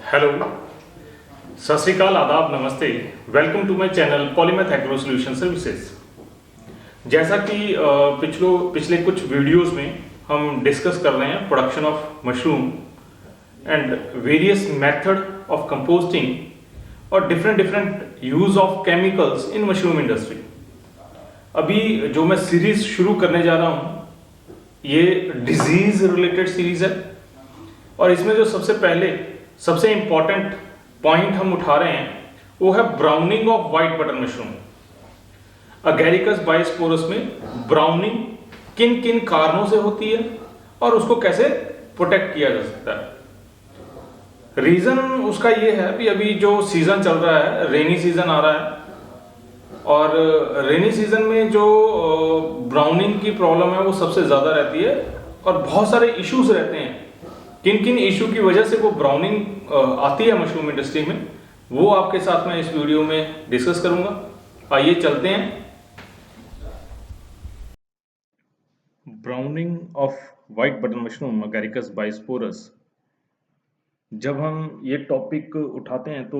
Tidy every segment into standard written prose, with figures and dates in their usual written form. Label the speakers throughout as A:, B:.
A: Hello, सत श्रीकाल, आदाब, नमस्ते। Welcome to my channel Polymath agro solution services. जैसा कि पिछले कुछ वीडियोस में हम डिस्कस कर रहे हैं production of mushroom and various method of composting और different different use of chemicals in mushroom industry. अभी जो मैं सीरीज शुरू करने जा रहा हूँ ये डिजीज रिलेटेड सीरीज है और इसमें जो सबसे इंपॉर्टेंट पॉइंट हम उठा रहे हैं वो है browning of white button mushroom. Agaricus bisporus में ब्राउनिंग किन किन कारणों से होती है और उसको कैसे प्रोटेक्ट किया जा सकता है। रीजन उसका ये है कि अभी जो सीजन चल रहा है, रेनी सीजन आ रहा है और रेनी सीजन में जो ब्राउनिंग की प्रॉब्लम है वो सबसे ज्यादा रहती है और बहुत सारे इश्यूज रहते हैं। किन किन इशू की वजह से वो ब्राउनिंग आती है मशरूम इंडस्ट्री में, वो आपके साथ मैं इस वीडियो में डिस्कस करूंगा। आइए चलते हैं। Browning of white button mushroom Agaricus bisporus. जब हम ये टॉपिक उठाते हैं तो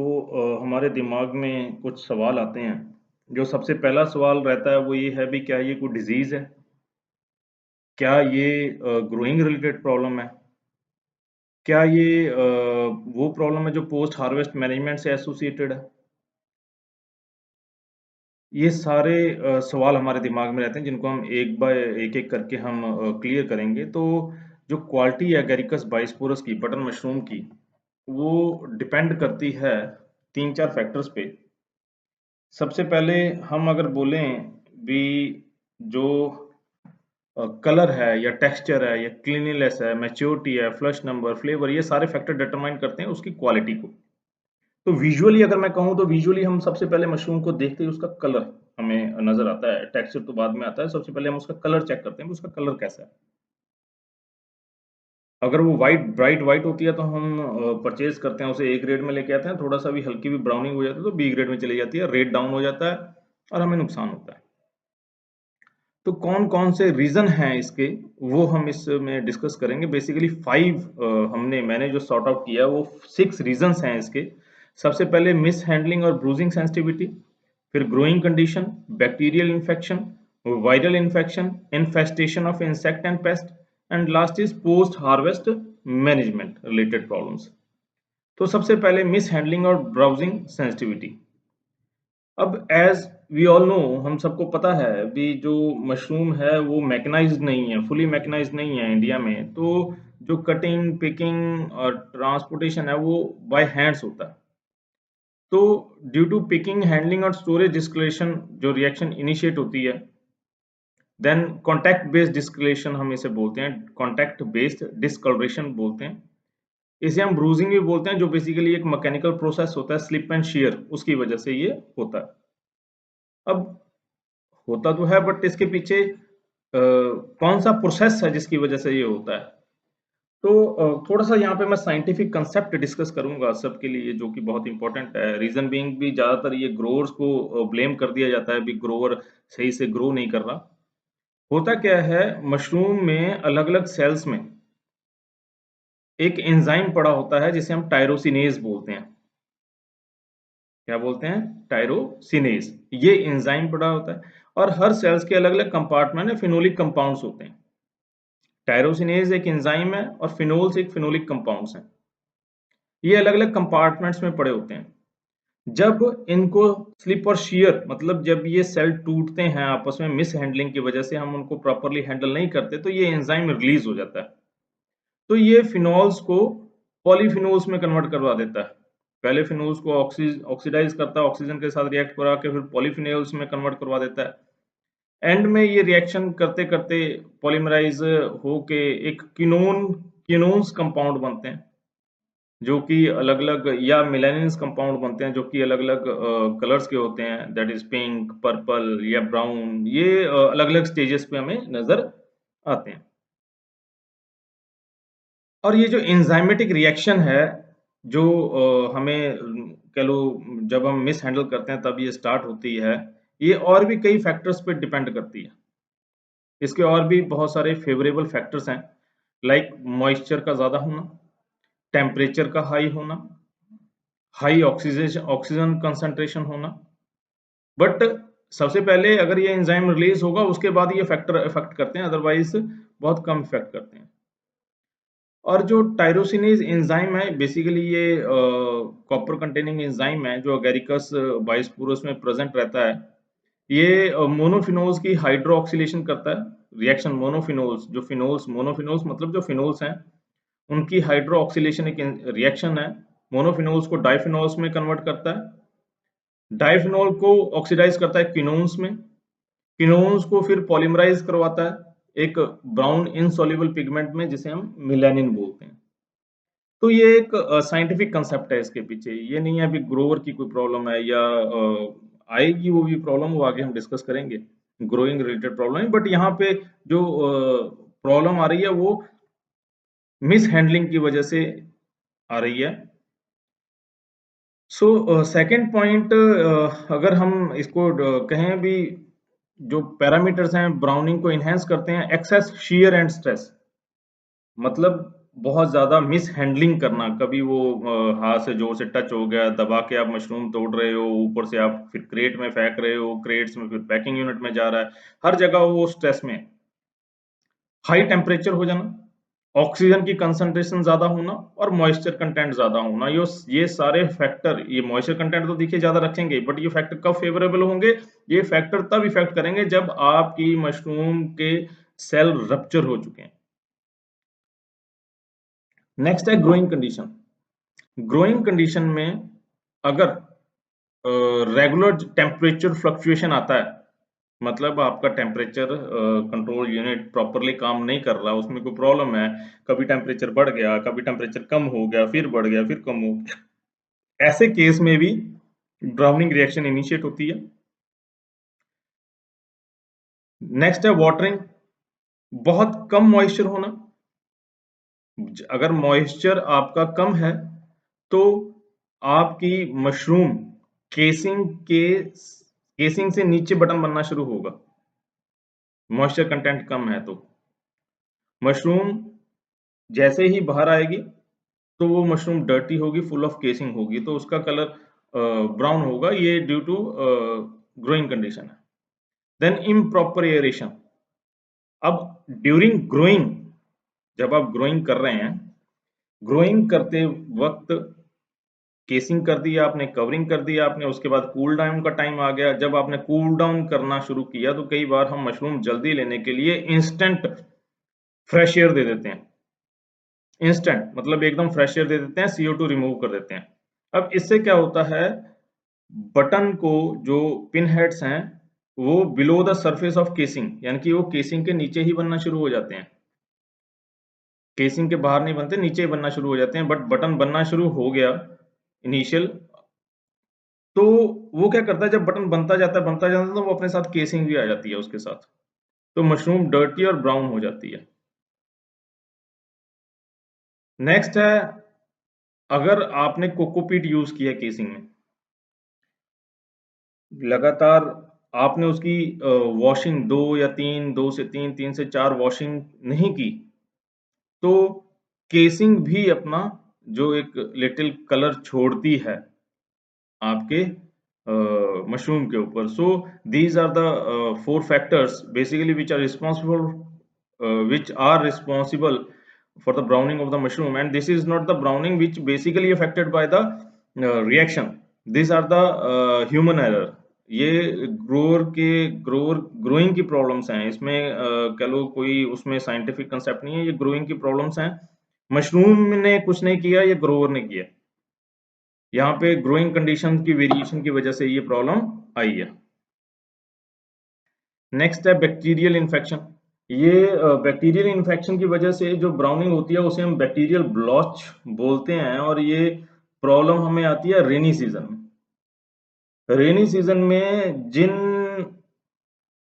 A: हमारे दिमाग में कुछ सवाल आते हैं। जो सबसे पहला सवाल रहता है वो ये है भी, क्या ये कोई डिजीज है, क्या ये ग्रोइंग रिलेटेड प्रॉब्लम है, क्या ये वो प्रॉब्लम है जो पोस्ट हार्वेस्ट मैनेजमेंट से एसोसिएटेड है। ये सारे सवाल हमारे दिमाग में रहते हैं जिनको हम एक एक करके हम क्लियर करेंगे। तो जो क्वालिटी है एगेरिकस बायोस्पोरस की, बटन मशरूम की, वो डिपेंड करती है 3-4 फैक्टर्स पे। सबसे पहले हम अगर बोलें भी, जो कलर है या टेक्सचर है या क्लीनलीनेस है, मैच्योरिटी है, फ्लश नंबर, फ्लेवर, ये सारे फैक्टर डिटरमाइन करते हैं उसकी क्वालिटी को। तो विजुअली अगर मैं कहूं तो विजुअली हम सबसे पहले मशरूम को देखते ही उसका कलर हमें नजर आता है, टेक्सचर तो बाद में आता है। सबसे पहले हम उसका कलर चेक करते हैं कि उसका कलर कैसा है। अगर वो ब्राइट वाइट होती है तो हम परचेज करते हैं, उसे ए ग्रेड में लेके आते हैं। थोड़ा सा भी हल्की भी ब्राउनिंग हो जाती है तो बी ग्रेड में चली जाती है, रेट डाउन हो जाता है और हमें नुकसान होता है। तो कौन कौन से रीजन हैं इसके, वो हम इसमें डिस्कस करेंगे। बेसिकली मैंने जो सॉर्ट आउट किया वो 6 रीजंस हैं इसके। सबसे पहले मिस हैंडलिंग और ब्रूजिंग सेंसिटिविटी, फिर growing condition, bacterial infection, viral infection, infestation of insect and paste, and last is post harvest management related problems. तो सबसे पहले मिस हैंडलिंग और ब्राउजिंग सेंसिटिविटी। अब एज वी ऑल नो, हम सबको पता है भी, जो मशरूम है वो मैकेनाइज्ड नहीं है, फुली मैकेनाइज्ड नहीं है इंडिया में। तो जो कटिंग, पिकिंग और ट्रांसपोर्टेशन है वो बाय हैंड्स होता है। तो ड्यू टू पिकिंग, हैंडलिंग और स्टोरेज डिस्कलेशन जो रिएक्शन इनिशिएट होती है, देन कॉन्टैक्ट बेस्ड डिस्कलेशन हम इसे बोलते हैं, कॉन्टैक्ट बेस्ड डिस्कलरेशन बोलते हैं। इसे हम ब्रूजिंग भी बोलते हैं, जो बेसिकली एक मैकेनिकल प्रोसेस होता है, स्लिप एंड shear, उसकी वजह से ये होता है। अब होता तो है बट इसके पीछे कौन सा प्रोसेस है जिसकी वजह से ये होता है। तो थोड़ा सा यहाँ पे मैं साइंटिफिक कंसेप्ट डिस्कस करूंगा सबके लिए, जो कि बहुत इंपॉर्टेंट है। रीजन बीइंग भी, ज्यादातर ये ग्रोअर्स को ब्लेम कर दिया जाता है भी, ग्रोअर सही से ग्रो नहीं कर रहा। होता क्या है, मशरूम में अलग अलग सेल्स में एक एंजाइम पड़ा होता है जिसे हम टायरोसिनेज बोलते हैं। क्या बोलते हैं? टायरोसिनेज। ये एंजाइम पड़ा होता है और हर सेल्स के अलग अलग कंपार्टमेंट में फिनोलिक कंपाउंड्स होते हैं। टायरोसिनेज एक एंजाइम है और फिनोल्स एक फिनोलिक कंपाउंड्स हैं। ये अलग अलग कंपार्टमेंट्स में पड़े होते हैं। जब इनको स्लिप और शीयर, मतलब जब ये सेल टूटते हैं आपस में, मिस हैंडलिंग की वजह से हम उनको प्रॉपरली हैंडल नहीं करते, तो ये एंजाइम रिलीज हो जाता है। तो ये फिनोल्स को पॉलीफिनोल्स में कन्वर्ट करवा देता है। पहले फिनोल्स को ऑक्सीडाइज करता है, ऑक्सीजन के साथ रिएक्ट करा के फिर पॉलीफिनोल्स में कन्वर्ट करवा देता है। एंड में ये रिएक्शन करते करते पॉलीमराइज होके एक किनोन्स कंपाउंड बनते हैं, जो कि अलग अलग, या मिलेनियंस कंपाउंड बनते हैं जो कि अलग अलग कलर्स के होते हैं, दैट इज पिंक, पर्पल या ब्राउन। ये अलग अलग स्टेजेस पे हमें नजर आते हैं। और ये जो एंजाइमेटिक रिएक्शन है, जो हमें कह लो जब हम मिस हैंडल करते हैं तब ये स्टार्ट होती है, ये और भी कई फैक्टर्स पे डिपेंड करती है। इसके और भी बहुत सारे फेवरेबल फैक्टर्स हैं, लाइक मॉइस्चर का ज़्यादा होना, टेम्परेचर का हाई होना, हाई ऑक्सीजन कंसंट्रेशन होना। बट सबसे पहले अगर ये एंजाइम रिलीज होगा उसके बाद ये फैक्टर इफेक्ट करते हैं, अदरवाइज बहुत कम इफेक्ट करते हैं। और जो टायरोसिनेज एंजाइम है बेसिकली ये कॉपर कंटेनिंग एंजाइम है जो अगेरिकस बाइस्पोरस में प्रेजेंट रहता है। ये मोनोफिनोल्स की हाइड्रोक्सिलेशन करता है। रिएक्शन मोनोफिनोल्स, जो फिनोल्स, मोनोफिनोल्स मतलब जो फिनोल्स हैं उनकी हाइड्रोक्सिलेशन एक रिएक्शन है। मोनोफिनोल्स को डाइफिनोल्स में कन्वर्ट करता है। डाइफिनोल को ऑक्सीडाइज करता है किनोन्स में। किनोन्स को फिर पॉलीमराइज करवाता है एक ब्राउन इनसॉल्युबल पिगमेंट में जिसे हम मेलानिन बोलते हैं। तो ये एक साइंटिफिक कंसेप्ट है इसके पीछे। ये नहीं है अभी ग्रोवर की कोई प्रॉब्लम है या आएगी वो भी प्रॉब्लम, वो आगे हम डिस्कस करेंगे, ग्रोइंग रिलेटेड प्रॉब्लम है। बट यहाँ पे जो प्रॉब्लम आ रही है वो मिस हैंडलिंग की वजह से आ रही है। सो सेकंड पॉइंट, अगर हम इसको कहें भी, जो पैरामीटर्स हैं ब्राउनिंग को इनहेंस करते हैं, एक्सेस शीयर एंड स्ट्रेस, मतलब बहुत ज्यादा मिस हैंडलिंग करना। कभी वो हाथ से जोर से टच हो गया, दबा के आप मशरूम तोड़ रहे हो, ऊपर से आप फिर क्रेट में फेंक रहे हो, क्रेट्स में फिर पैकिंग यूनिट में जा रहा है, हर जगह वो स्ट्रेस में। हाई टेम्परेचर हो जाना, ऑक्सीजन की कंसंट्रेशन ज्यादा होना और मॉइस्चर कंटेंट ज्यादा होना, ये सारे फैक्टर, ये मॉइस्चर कंटेंट तो देखिए ज्यादा रखेंगे, बट ये फैक्टर कब फेवरेबल होंगे? ये फैक्टर तब इफेक्ट करेंगे जब आपकी मशरूम के सेल रप्चर हो चुके हैं। नेक्स्ट है ग्रोइंग कंडीशन। ग्रोइंग कंडीशन में अगर रेगुलर टेम्परेचर फ्लक्चुएशन आता है, मतलब आपका टेम्परेचर कंट्रोल यूनिट प्रॉपरली काम नहीं कर रहा, उसमें कोई प्रॉब्लम है, कभी टेम्परेचर बढ़ गया, कभी टेम्परेचर कम हो गया, फिर बढ़ गया, फिर कम हो गया, ऐसे केस में भी ब्राउनिंग रिएक्शन इनिशिएट होती है। नेक्स्ट है वाटरिंग, बहुत कम मॉइस्चर होना। अगर मॉइस्चर आपका कम है तो आपकी मशरूम केसिंग से नीचे बटन बनना शुरू होगा, मॉइस्चर कंटेंट कम है तो। मशरूम जैसे ही बाहर आएगी तो वो मशरूम डर्टी होगी, फुल ऑफ केसिंग होगी, तो उसका कलर ब्राउन होगा, ये ड्यू टू ग्रोइंग कंडीशन है। Then improper aeration. अब ड्यूरिंग ग्रोइंग, जब आप ग्रोइंग कर रहे हैं, ग्रोइंग करते वक्त केसिंग कर दिया आपने, कवरिंग कर दिया आपने, उसके बाद कूल डाउन का टाइम आ गया। जब आपने कूल डाउन करना शुरू किया तो कई बार हम मशरूम जल्दी लेने के लिए इंस्टेंट फ्रेश एयर दे देते हैं। इंस्टेंट मतलब एकदम फ्रेश एयर दे देते हैं, CO2 रिमूव कर देते हैं। अब इससे क्या होता है, बटन को जो पिन हेड्स हैं वो below the surface of casing, यानी कि वो केसिंग के नीचे ही बनना शुरू हो जाते हैं। केसिंग के बाहर नहीं बनते, नीचे ही बनना शुरू हो जाते हैं। बट बटन बनना शुरू हो गया इनिशियल, तो वो क्या करता है, जब बटन बनता जाता है तो वो अपने साथ केसिंग भी आ जाती है उसके साथ, तो मशरूम डर्टी और ब्राउन हो जाती है। नेक्स्ट है, अगर आपने कोकोपीट यूज किया केसिंग में, लगातार आपने उसकी वॉशिंग 2 से 3 वॉशिंग नहीं की, तो केसिंग भी अपना जो एक लिटिल कलर छोड़ती है आपके मशरूम के ऊपर। So these are the 4 factors basically which are responsible for the browning of the mushroom, and this is not the browning which basically affected by the reaction. These are the human error. ये growing की problems हैं, इसमें कह लो कोई उसमें scientific concept नहीं है, ये ग्रोइंग की प्रॉब्लम्स हैं। मशरूम ने कुछ नहीं किया, ये ग्रोवर ने किया। यहाँ पे ग्रोइंग कंडीशन की वेरिएशन की वजह से ये प्रॉब्लम आई है। नेक्स्ट है बैक्टीरियल इन्फेक्शन। ये बैक्टीरियल इन्फेक्शन की वजह से जो ब्राउनिंग होती है उसे हम बैक्टीरियल ब्लॉच बोलते हैं, और ये प्रॉब्लम हमें आती है रेनी सीजन में। रेनी सीजन में जिन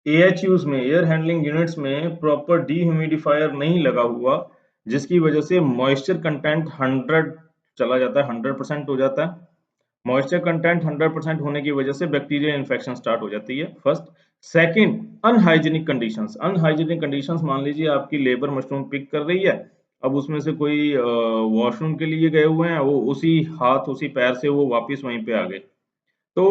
A: AHUs में, एयर हैंडलिंग यूनिट्स में प्रॉपर डीह्यूमिडिफायर नहीं लगा हुआ, जिसकी वजह से मॉइस्चर कंटेंट 100 चला जाता है, 100% हो जाता है। मॉइस्चर कंटेंट 100% होने की वजह से बैक्टीरियल इन्फेक्शन स्टार्ट हो जाती है, first. Second, unhygienic conditions. Unhygienic conditions, मान लीजिए आपकी लेबर मशरूम पिक कर रही है, अब उसमें से कोई वॉशरूम के लिए गए हुए हैं, वो उसी हाथ उसी पैर से वो वापस वहीं पे आ गए। तो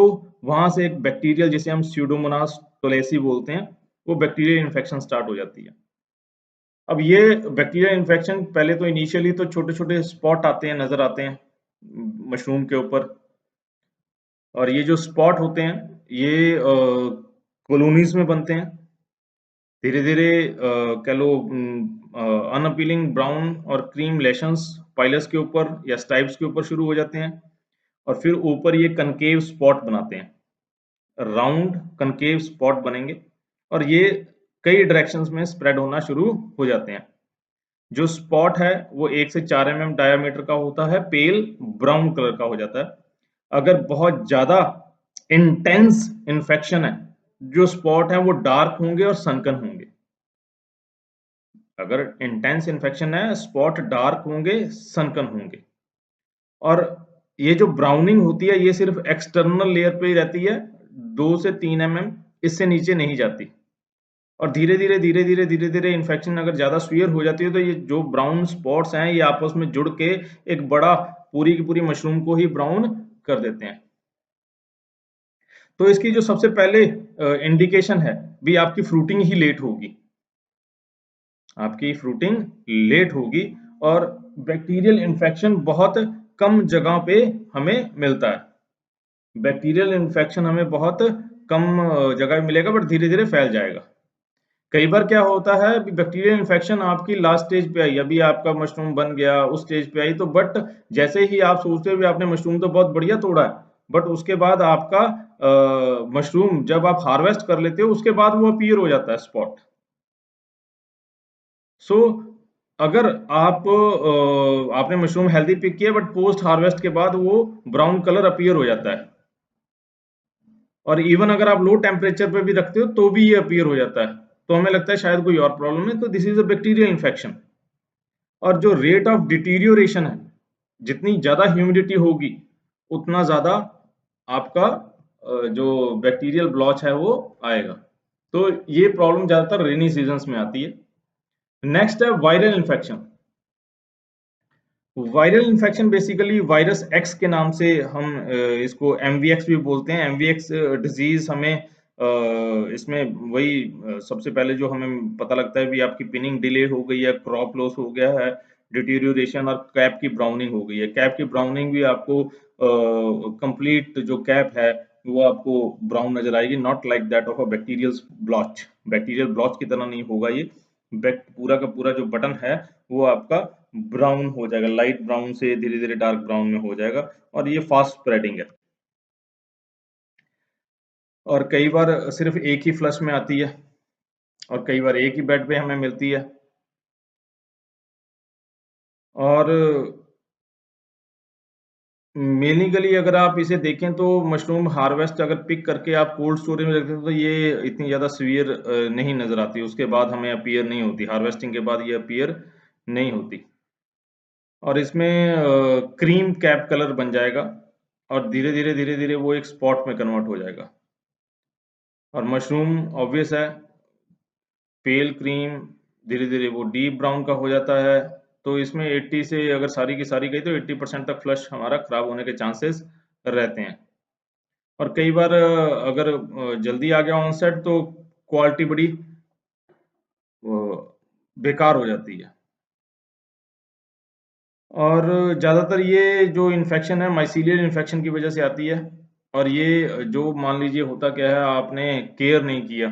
A: वहां से एक बैक्टीरियल जिसे हम स्यूडोमोनास टोलेसी बोलते हैं, वो बैक्टीरियल इन्फेक्शन स्टार्ट हो जाती है। अब ये बैक्टीरियल इन्फेक्शन पहले तो इनिशियली तो छोटे-छोटे स्पॉट आते हैं, नज़र आते हैं मशरूम के ऊपर। और ये जो स्पॉट होते हैं, ये कॉलोनीज़ में बनते हैं। धीरे-धीरे कह लो अनअपीलिंग ब्राउन और क्रीम लेशंस पाइलस के ऊपर या स्टाइप्स के ऊपर शुरू हो जाते हैं और फिर ऊपर ये कनकेव स्पॉट बनाते हैं। राउंड कनकेव स्पॉट बनेंगे और ये कई डायरेक्शंस में स्प्रेड होना शुरू हो जाते हैं। जो स्पॉट है वो 1 से 4 डायमीटर का होता है, पेल ब्राउन कलर का हो जाता है। अगर बहुत ज़्यादा इंटेंस इन्फेक्शन है, जो स्पॉट है वो डार्क होंगे और सनकन होंगे। अगर इंटेंस इन्फेक्शन है, स्पॉट डार्क होंगे, सनकन होंगे। और ये जो ब्राउनिंग होती है, ये सिर्फ एक्सटर्नल लेयर पे ही रहती है, 2 से 3 इससे नीचे नहीं जाती। और धीरे-धीरे, धीरे-धीरे, धीरे-धीरे इन्फेक्शन अगर ज़्यादा सीवियर हो जाती है, तो ये जो ब्राउन स्पॉट्स हैं, ये आपस में जुड़ के एक बड़ा पूरी की पूरी मशरूम को ही ब्राउन कर देते हैं। तो इसकी जो सबसे पहले इंडिकेशन है, भी आपकी फ्रूटिंग ही लेट होगी। आपकी फ्रूटिंग लेट होगी और बैक्टीरियल इन्फेक्शन बहुत कम जगह पे हमें मिलता है। बैक्टीरियल इन्फेक्शन हमें बहुत कम जगह मिलेगा बट धीरे-धीरे फैल जाएगा। कई बार क्या होता है बैक्टीरियल इन्फेक्शन आपकी लास्ट स्टेज पे आई, अभी आपका मशरूम बन गया, उस स्टेज पे आई तो बट जैसे ही आप सोचते हो भी आपने मशरूम तो बहुत बढ़िया तोड़ा है, बट उसके बाद आपका मशरूम जब आप हार्वेस्ट कर लेते हो उसके बाद वो अपीयर हो जाता है स्पॉट। सो अगर आपने मशरूम हेल्दी पिक किया बट पोस्ट हार्वेस्ट के बाद वो ब्राउन कलर अपीयर हो जाता है और इवन अगर आप लो टेम्परेचर पे भी रखते हो तो भी ये अपीयर हो जाता है, तो हमें लगता है शायद कोई और प्रॉब्लम है, तो this is a bacterial infection. और जो रेट ऑफ डिटीरियोरेशन है, जितनी ज़्यादा ह्यूमिडिटी होगी, उतना ज़्यादा आपका जो बैक्टीरियल ब्लॉच है वो आएगा। तो ये प्रॉब्लम ज़्यादातर रेनी सीजन्स में आती है। नेक्स्ट है viral infection. Viral infection basically virus x के नाम से हम इसको एमवीएक्स भी बोलते हैं। एमवीएक्स डिजीज हमें इसमें वही सबसे पहले जो हमें पता लगता है भी आपकी पिनिंग डिले हो गई है, क्रॉप लॉस हो गया है, डिटीरियोरेशन और कैप की ब्राउनिंग हो गई है। कैप की ब्राउनिंग भी आपको कंप्लीट जो कैप है वो आपको ब्राउन नजर आएगी, not like that of a bacterial blotch. Bacterial blotch की तरह नहीं होगा ये। पूरा का पूरा जो बटन है वो आपका ब्राउन हो जाएगा, लाइट ब्राउन से धीरे धीरे डार्क ब्राउन में हो जाएगा और ये फास्ट स्प्रेडिंग है। और कई बार सिर्फ एक ही फ्लश में आती है और कई बार एक ही बेड पे हमें मिलती है। और मेनिकली अगर आप इसे देखें तो मशरूम हार्वेस्ट अगर पिक करके आप कोल्ड स्टोरेज में रखते हैं तो ये इतनी ज़्यादा सीवियर नहीं नज़र आती, उसके बाद हमें अपीयर नहीं होती, हार्वेस्टिंग के बाद ये अपीयर नहीं होती। और इसमें क्रीम कैप कलर बन जाएगा और धीरे धीरे वो एक स्पॉट में कन्वर्ट हो जाएगा। और मशरूम ऑब्वियस है, पेल क्रीम धीरे-धीरे वो डीप ब्राउन का हो जाता है। तो इसमें 80 से अगर सारी की सारी गई तो 80% तक फ्लश हमारा खराब होने के चांसेस रहते हैं। और कई बार अगर जल्दी आ गया ऑनसेट तो क्वालिटी बड़ी बेकार हो जाती है। और ज़्यादातर ये जो इन्फेक्शन है माइसीलियल इन्फेक्शन की वजह से आती है। और ये जो मान लीजिए होता क्या है, आपने केयर नहीं किया,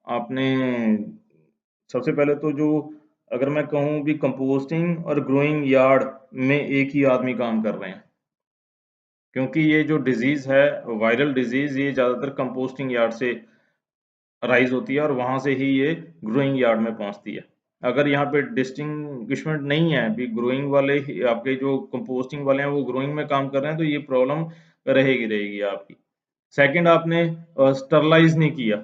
A: आपने सबसे पहले तो जो अगर मैं कहूँ भी कंपोस्टिंग और ग्रोइंग यार्ड में एक ही आदमी काम कर रहे हैं, क्योंकि ये जो डिजीज़ है वायरल डिजीज़ ये ज़्यादातर कंपोस्टिंग यार्ड से राइज होती है और वहाँ से ही ये ग्रोइंग यार्ड में पहुँचती है। अगर यहाँ पे डिस्टिंग्विशमेंट नहीं है, अभी ग्रोइंग वाले ही आपके जो कंपोस्टिंग वाले हैं वो ग्रोइंग में काम कर रहे हैं तो ये प्रॉब्लम रहेगी रहेगी आपकी। सेकंड, आपने स्टरलाइज़ नहीं किया।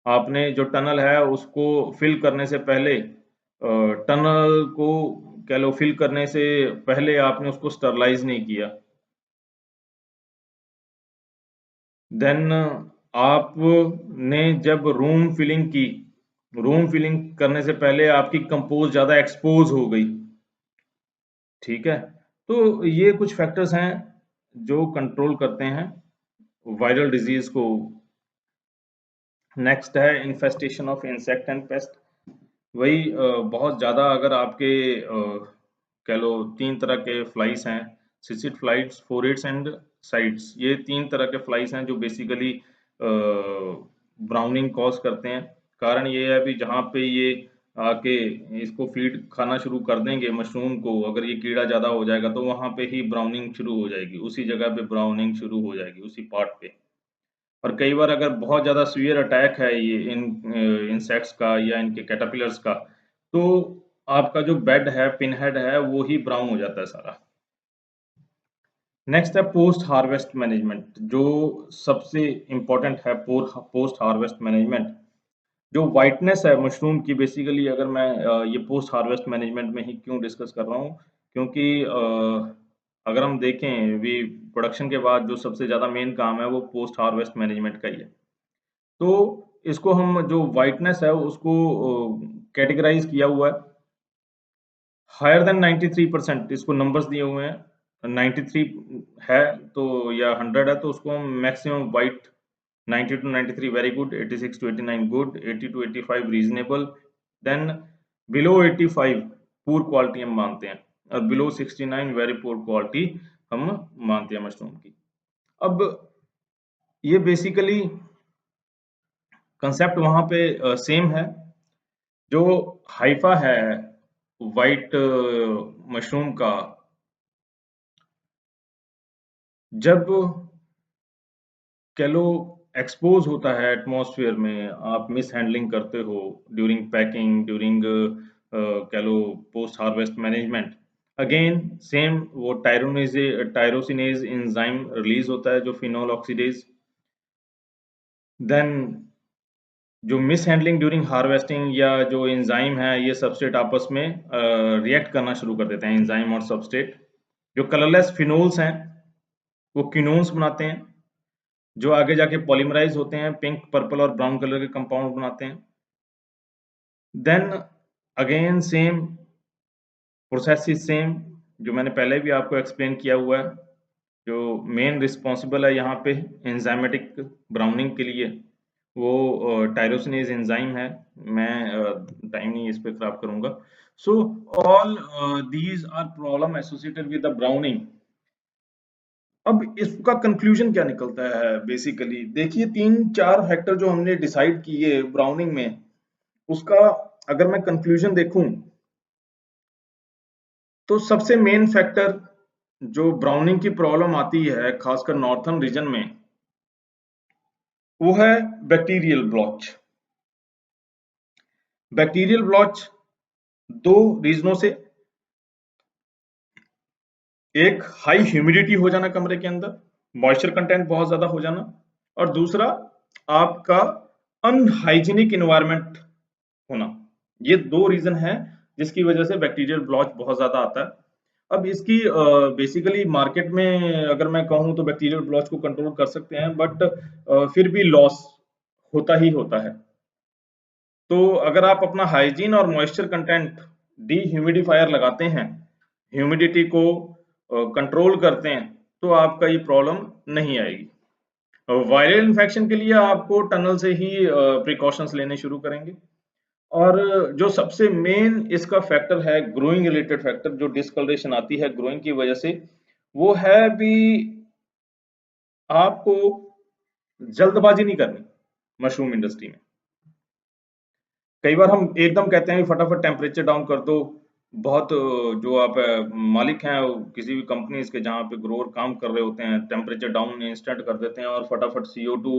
A: आपने जो टनल है उसको फिल करने से पहले टनल को कह लो फिल करने से पहले आपने उसको स्टरलाइज़ नहीं किया। देन आपने जब रूम फिलिंग की रूम फिलिंग करने से पहले आपकी कंपोज ज़्यादा एक्सपोज हो गई, ठीक है? तो ये कुछ फैक्टर्स हैं जो कंट्रोल करते हैं वायरल डिजीज़ को। नेक्स्ट है infestation of insect and paste. वही बहुत ज़्यादा अगर आपके कह लो 3 तरह के फ्लाइज़ हैं, सिसिड फ्लाइज़, फोरेट्स एंड साइट्स। ये 3 तरह के फ्लाइज़ हैं जो बेसिकली ब्राउनिंग कॉज़ करते हैं। कारण ये है भी जहाँ पे ये आके इसको फीड खाना शुरू कर देंगे मशरूम को, अगर ये कीड़ा ज़्यादा हो जाएगा तो वहाँ पे ही ब्राउनिंग शुरू हो जाएगी, उसी जगह पे ब्राउनिंग शुरू हो जाएगी, उसी पार्ट पे। और कई बार अगर बहुत ज़्यादा सीवियर अटैक है ये इन इंसेक्ट्स का या इनके कैटरपिलर्स का, तो आपका जो बेड है, पिन हेड है, वो ही ब्राउन हो जाता है सारा। नेक्स्ट है पोस्ट हार्वेस्ट मैनेजमेंट, जो सबसे इम्पोर्टेंट है पोस्ट हार्वेस्ट मैनेजमेंट। जो व्हाइटनेस है मशरूम की, बेसिकली अगर मैं ये पोस्ट हार्वेस्ट मैनेजमेंट में ही क्यों डिस्कस कर रहा हूँ, क्योंकि अगर हम देखें भी प्रोडक्शन के बाद जो सबसे ज़्यादा मेन काम है वो पोस्ट हार्वेस्ट मैनेजमेंट का ही है। तो इसको हम जो व्हाइटनेस है उसको कैटेगराइज किया हुआ है हायर देन 93%, इसको नंबर्स दिए हुए हैं। 93 है तो या 100 है तो उसको हम maximum white, 90 to 93 very good, 86 to 89 good, 80 to 85 reasonable, then below 85 poor quality हम मानते हैं, और बिलो 69 वेरी पुअर क्वालिटी हम मानते हैं मशरूम की। अब ये बेसिकली कंसेप्ट वहां पे सेम है। जो हाइफा है वाइट मशरूम का, जब कह लो एक्सपोज होता है एटमॉस्फेयर में, आप मिस हैंडलिंग करते हो ड्यूरिंग पैकिंग, ड्यूरिंग कह लो post harvest management, again same वो टायरोसिनेज एंजाइम रिलीज होता है जो फिनोल ऑक्सीडेज, देन जो मिस हैंडलिंग ड्यूरिंग हार्वेस्टिंग या जो एंजाइम है ये सबस्ट्रेट आपस में रिएक्ट करना शुरू कर देते हैं, एंजाइम और सबस्ट्रेट। जो कलरलेस फिनोल्स हैं वो क्विनोन्स बनाते हैं, जो आगे जाके पॉलीमराइज होते हैं, पिंक, पर्पल और ब्राउन कलर के कंपाउंड बनाते हैं। Then again same process is same, जो मैंने पहले भी आपको एक्सप्लेन किया हुआ है। जो मेन रिस्पॉन्सिबल है यहाँ पे एंजाइमेटिक ब्राउनिंग के लिए, वो टायरोसिनेज एंजाइम है। मैं टाइम नहीं इस पे खराब करूंगा। So all these are problem associated with the browning. अब इसका कंक्लूजन क्या निकलता है? बेसिकली देखिए, 3-4 फैक्टर जो हमने डिसाइड किए ब्राउनिंग में, उसका अगर मैं कंक्लूजन देखूं तो सबसे मेन फैक्टर जो ब्राउनिंग की प्रॉब्लम आती है खासकर नॉर्थर्न रीजन में, वो है बैक्टीरियल ब्लॉच। बैक्टीरियल ब्लॉच दो रीजनों से, एक हाई ह्यूमिडिटी हो जाना कमरे के अंदर, मॉइस्चर कंटेंट बहुत ज्यादा हो जाना, और दूसरा आपका अनहाइजीनिक इन्वायरमेंट होना। ये दो रीजन है जिसकी वजह से बैक्टीरियल ब्लॉच बहुत ज्यादा आता है। अब इसकी बेसिकली मार्केट में अगर मैं कहूँ तो बैक्टीरियल ब्लॉच को कंट्रोल कर सकते हैं, बट फिर भी लॉस होता ही होता है। तो अगर आप अपना हाइजीन और मॉइस्चर कंटेंट ह्यूमिडिफायर लगाते हैं, ह्यूमिडिटी को कंट्रोल करते हैं, तो आपका ये प्रॉब्लम नहीं आएगी। वायरल इन्फेक्शन के लिए आपको टनल से ही प्रिकॉशंस लेने शुरू करेंगे। और जो सबसे मेन इसका फैक्टर है ग्रोइंग रिलेटेड फैक्टर, जो डिस्कलरेशन आती है ग्रोइंग की वजह से, वो है भी आपको जल्दबाजी नहीं करनी मशरूम इंडस्ट्री में। कई बार हम एकदम कहते हैं फटाफट टेम्परेचर डाउन कर दो। बहुत जो आप मालिक हैं किसी भी कंपनीज के जहाँ पे ग्रोअर काम कर रहे होते हैं, टेम्परेचर डाउन इंस्टेंट कर देते हैं और फटाफट CO2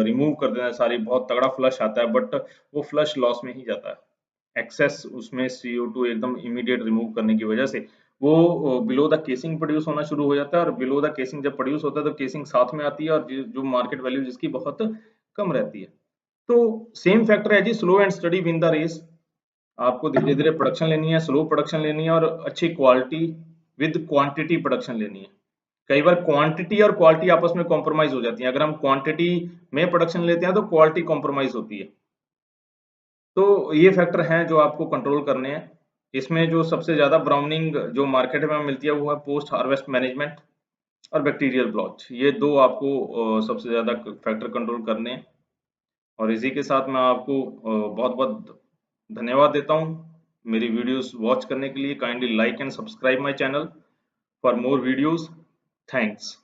A: रिमूव कर देते हैं सारी, बहुत तगड़ा फ्लश आता है, बट वो फ्लश लॉस में ही जाता है। एक्सेस उसमें CO2 एकदम इमीडिएट रिमूव करने की वजह से वो बिलो द केसिंग प्रोड्यूस होना शुरू हो जाता है, और बिलो द केसिंग जब प्रोड्यूस होता है तो केसिंग साथ में आती है, और जो मार्केट वैल्यू जिसकी बहुत कम रहती है। तो सेम फैक्टर है जी, slow and steady win the race. आपको धीरे धीरे प्रोडक्शन लेनी है, स्लो प्रोडक्शन लेनी है, और अच्छी क्वालिटी विद क्वांटिटी प्रोडक्शन लेनी है। कई बार क्वांटिटी और क्वालिटी आपस में कॉम्प्रोमाइज हो जाती है। अगर हम क्वांटिटी में प्रोडक्शन लेते हैं तो क्वालिटी कॉम्प्रोमाइज होती है। तो ये फैक्टर हैं जो आपको कंट्रोल करने हैं। इसमें जो सबसे ज़्यादा ब्राउनिंग जो मार्केट में मिलती है वो है पोस्ट हार्वेस्ट मैनेजमेंट और बैक्टीरियल ब्लॉच। ये 2 आपको सबसे ज़्यादा फैक्टर कंट्रोल करने हैं। और इसी के साथ मैं आपको बहुत-बहुत धन्यवाद देता हूँ मेरी वीडियोस वॉच करने के लिए। Kindly like and subscribe my channel for more videos. Thanks.